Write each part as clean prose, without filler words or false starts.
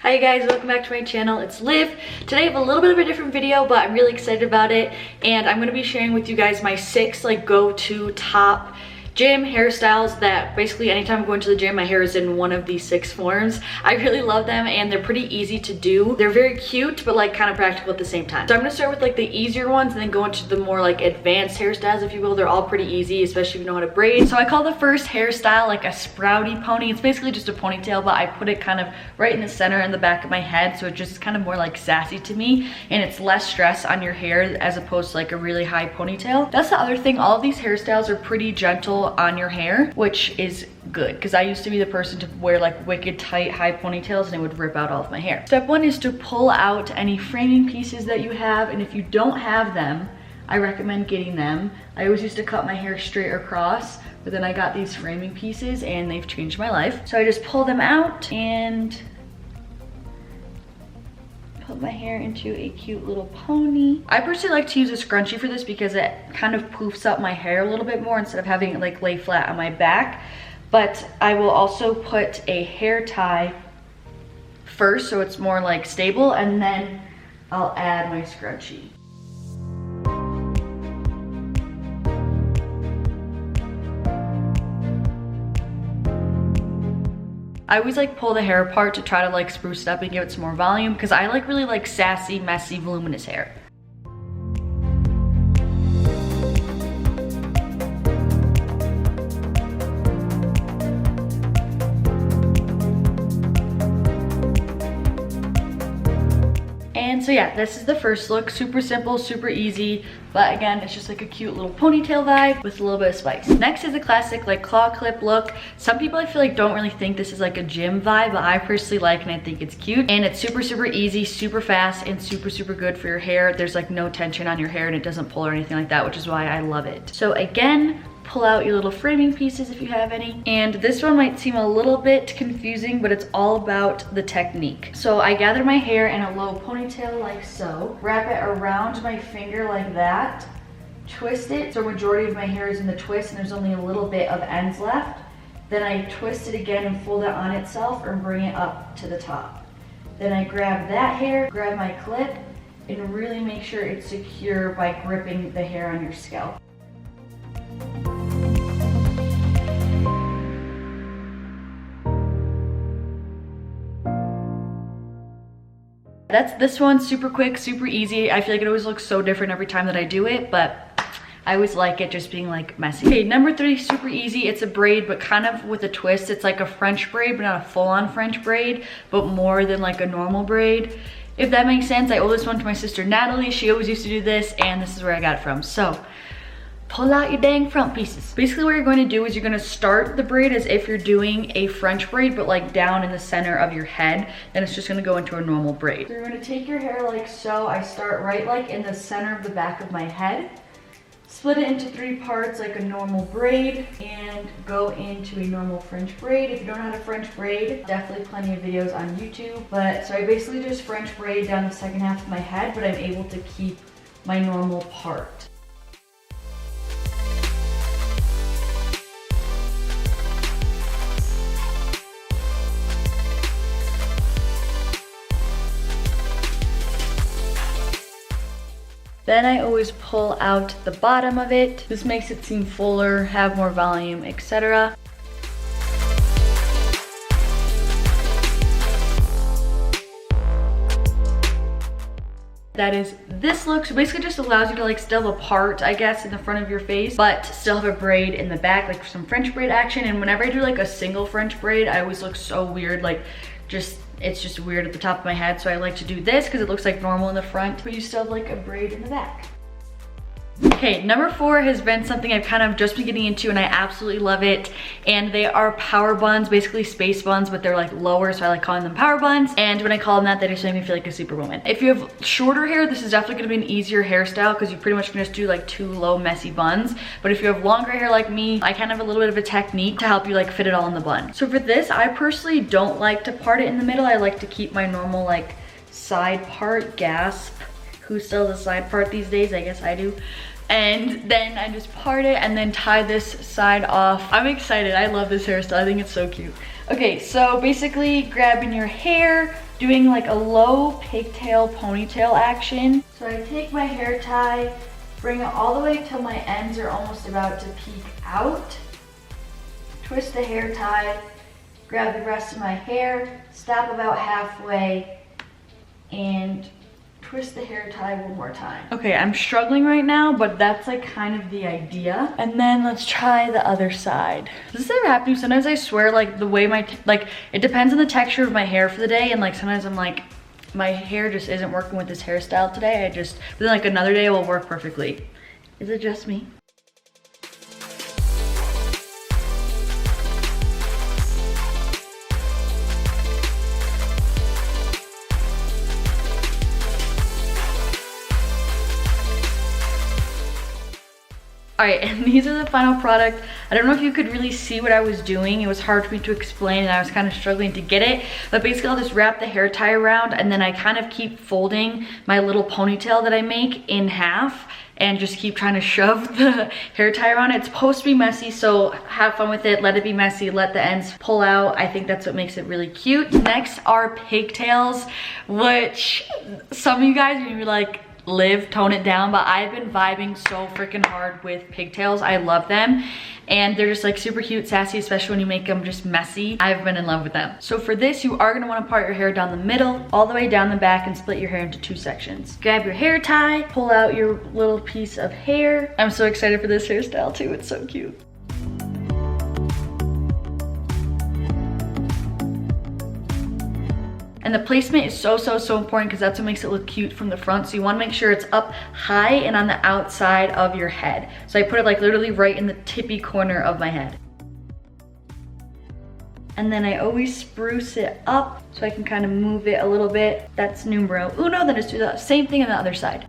Hi guys, welcome back to my channel. It's Liv. Today I have a little bit of a different video, but I'm really excited about it, and I'm going to be sharing with you guys my 6 go-to top gym hairstyles that basically anytime I'm going to the gym, my hair is in one of these 6 forms. I really love them and they're pretty easy to do. They're very cute, but kind of practical at the same time. So I'm gonna start with the easier ones and then go into the more advanced hairstyles, if you will. They're all pretty easy, especially if you know how to braid. So I call the first hairstyle a Sprouty Pony. It's basically just a ponytail, but I put it kind of right in the center in the back of my head, so it's just kind of more sassy to me, and it's less stress on your hair as opposed to a really high ponytail. That's the other thing. All of these hairstyles are pretty gentle on your hair, which is good because I used to be the person to wear wicked tight high ponytails and it would rip out all of my hair. Step 1 is to pull out any framing pieces that you have, and if you don't have them, I recommend getting them. I always used to cut my hair straight across, but then I got these framing pieces and they've changed my life. So I just pull them out and put my hair into a cute little pony. I personally like to use a scrunchie for this because it kind of poofs up my hair a little bit more instead of having it lay flat on my back. But I will also put a hair tie first so it's more stable, and then I'll add my scrunchie. I always pull the hair apart to try to spruce it up and give it some more volume because I really sassy, messy, voluminous hair. And so yeah, this is the first look. Super simple, super easy, but again, it's just a cute little ponytail vibe with a little bit of spice. Next is a classic claw clip look. Some people I feel don't really think this is a gym vibe, but I personally like and I think it's cute. And it's super, super easy, super fast, and super, super good for your hair. There's no tension on your hair and it doesn't pull or anything like that, which is why I love it. So again, pull out your little framing pieces if you have any. And this one might seem a little bit confusing, but it's all about the technique. So I gather my hair in a low ponytail like so, wrap it around my finger like that, twist it so majority of my hair is in the twist and there's only a little bit of ends left. Then I twist it again and fold it on itself or bring it up to the top. Then I grab that hair, grab my clip, and really make sure it's secure by gripping the hair on your scalp. That's this one. Super quick, super easy. I feel it always looks so different every time that I do it, but I always like it just being messy. Okay, number 3, super easy. It's a braid, but kind of with a twist. It's a French braid, but not a full-on French braid, but more than a normal braid, if that makes sense. I owe this one to my sister Natalie. She always used to do this, and this is where I got it from. So pull out your dang front pieces. Basically what you're going to do is you're going to start the braid as if you're doing a French braid, but down in the center of your head. Then it's just going to go into a normal braid. So you're going to take your hair like so. I start right in the center of the back of my head, split it into 3 parts like a normal braid, and go into a normal French braid. If you don't know how to French braid, definitely plenty of videos on YouTube. But so I basically just French braid down the second half of my head, but I'm able to keep my normal part. Then I always pull out the bottom of it. This makes it seem fuller, have more volume, etc. That is this look. So basically just allows you to still have a part, I guess, in the front of your face, but still have a braid in the back, some French braid action. And whenever I do a single French braid, I always look so weird, it's just weird at the top of my head. So I like to do this because it looks normal in the front, but you still have a braid in the back. Okay, number 4 has been something I've kind of just been getting into and I absolutely love it. And they are power buns, basically space buns, but they're lower, so I like calling them power buns. And when I call them that, they just make me feel like a superwoman. If you have shorter hair, this is definitely gonna be an easier hairstyle because you pretty much can just do 2 low messy buns. But if you have longer hair like me, I kind of have a little bit of a technique to help you fit it all in the bun. So for this, I personally don't like to part it in the middle. I like to keep my normal side part. Gasp. Who still has a side part these days? I guess I do. And then I just part it and then tie this side off. I'm excited. I love this hairstyle. I think it's so cute. Okay, so basically grabbing your hair, doing like a low pigtail ponytail action. So I take my hair tie, bring it all the way till my ends are almost about to peek out. Twist the hair tie, grab the rest of my hair, stop about halfway, and twist the hair tie one more time. Okay, I'm struggling right now, but that's like kind of the idea. And then let's try the other side. Does this ever happen to you? Sometimes I swear like the way it depends on the texture of my hair for the day, and like sometimes I'm like, my hair just isn't working with this hairstyle today. But then like another day it will work perfectly. Is it just me? All right, and these are the final product. I don't know if you could really see what I was doing. It was hard for me to explain and I was kind of struggling to get it. But basically I'll just wrap the hair tie around and then I kind of keep folding my little ponytail that I make in half and just keep trying to shove the hair tie around it. It's supposed to be messy, so have fun with it. Let it be messy, let the ends pull out. I think that's what makes it really cute. Next are pigtails, which some of you guys are gonna be like, Liv, tone it down, but I've been vibing so freaking hard with pigtails. I love them and they're just like super cute, sassy, especially when you make them just messy. I've been in love with them. So for this, you are gonna wanna part your hair down the middle, all the way down the back, and split your hair into 2 sections. Grab your hair tie, pull out your little piece of hair. I'm so excited for this hairstyle too, it's so cute. And the placement is so important because that's what makes it look cute from the front. So you want to make sure it's up high and on the outside of your head. So I put it like literally right in the tippy corner of my head. And then I always spruce it up so I can kind of move it a little bit. That's numero uno. Then just do the same thing on the other side.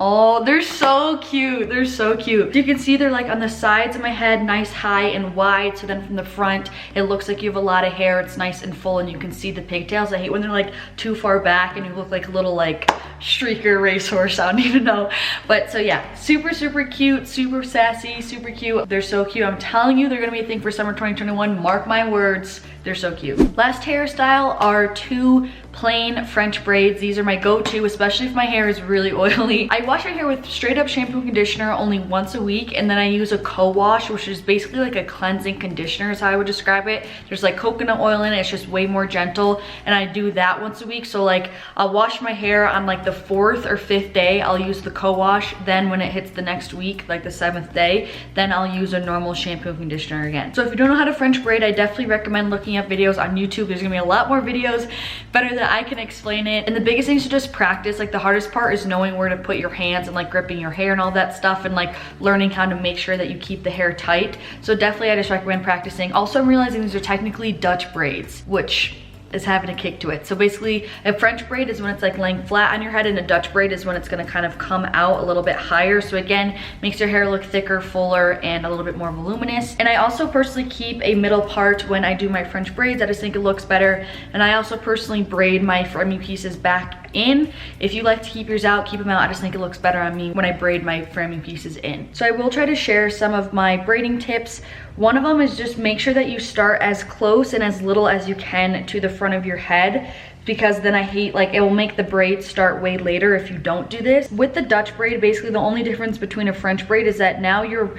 Oh, they're so cute. They're so cute. You can see they're like on the sides of my head, nice high and wide. So then from the front, it looks like you have a lot of hair. It's nice and full and you can see the pigtails. I hate when they're like too far back and you look like a little like streaker racehorse. I don't even know. But so yeah, super cute, super sassy, super cute. They're so cute. I'm telling you, they're gonna be a thing for summer 2021. Mark my words. They're so cute. Last hairstyle are 2 plain French braids. These are my go-to, especially if my hair is really oily. I wash my hair with straight up shampoo and conditioner only once a week, and then I use a co-wash, which is basically like a cleansing conditioner is how I would describe it. There's like coconut oil in it, it's just way more gentle, and I do that once a week. So like I'll wash my hair on like the 4th or 5th day, I'll use the co-wash. Then when it hits the next week, like the 7th day, then I'll use a normal shampoo and conditioner again. So if you don't know how to French braid, I definitely recommend looking up videos on YouTube. There's gonna be a lot more videos better than I can explain it. And the biggest thing is to just practice. Like the hardest part is knowing where to put your hands and like gripping your hair and all that stuff, and like learning how to make sure that you keep the hair tight. So definitely I just recommend practicing. Also, I'm realizing these are technically Dutch braids, which is having a kick to it. So basically a French braid is when it's like laying flat on your head, and a Dutch braid is when it's gonna kind of come out a little bit higher. So again, makes your hair look thicker, fuller, and a little bit more voluminous. And I also personally keep a middle part when I do my French braids. I just think it looks better. And I also personally braid my framing pieces back in. If you like to keep yours out, keep them out. I just think it looks better on me when I braid my framing pieces in. So I will try to share some of my braiding tips. One of them is just make sure that you start as close and as little as you can to the front of your head, because then I hate, like, it will make the braid start way later if you don't do this. With the Dutch braid, basically the only difference between a French braid is that now you're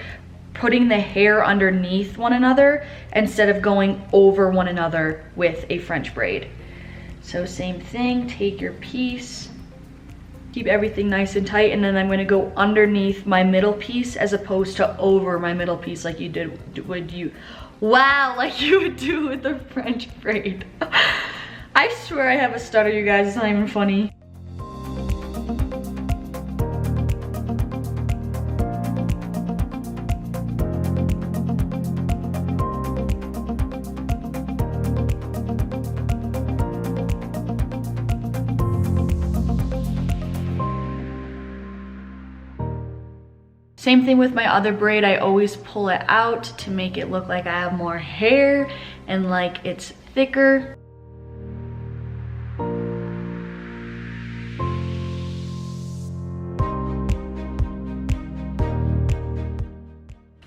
putting the hair underneath one another instead of going over one another with a French braid. So same thing, take your piece, keep everything nice and tight, and then I'm gonna go underneath my middle piece as opposed to over my middle piece like you like you would do with the French braid. I swear I have a stutter, you guys, it's not even funny. Same thing with my other braid. I always pull it out to make it look like I have more hair and like it's thicker.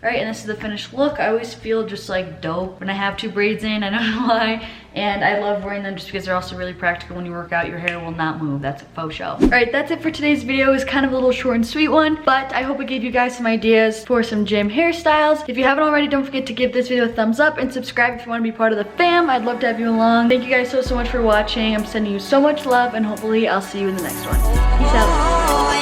All right, and this is the finished look. I always feel just like dope when I have two braids in, I don't know why. And I love wearing them just because they're also really practical. When you work out, your hair will not move. That's a faux show. All right, that's it for today's video. It's kind of a little short and sweet one, but I hope it gave you guys some ideas for some gym hairstyles. If you haven't already, don't forget to give this video a thumbs up and subscribe if you want to be part of the fam. I'd love to have you along. Thank you guys so much for watching. I'm sending you so much love, and hopefully I'll see you in the next one. Peace out.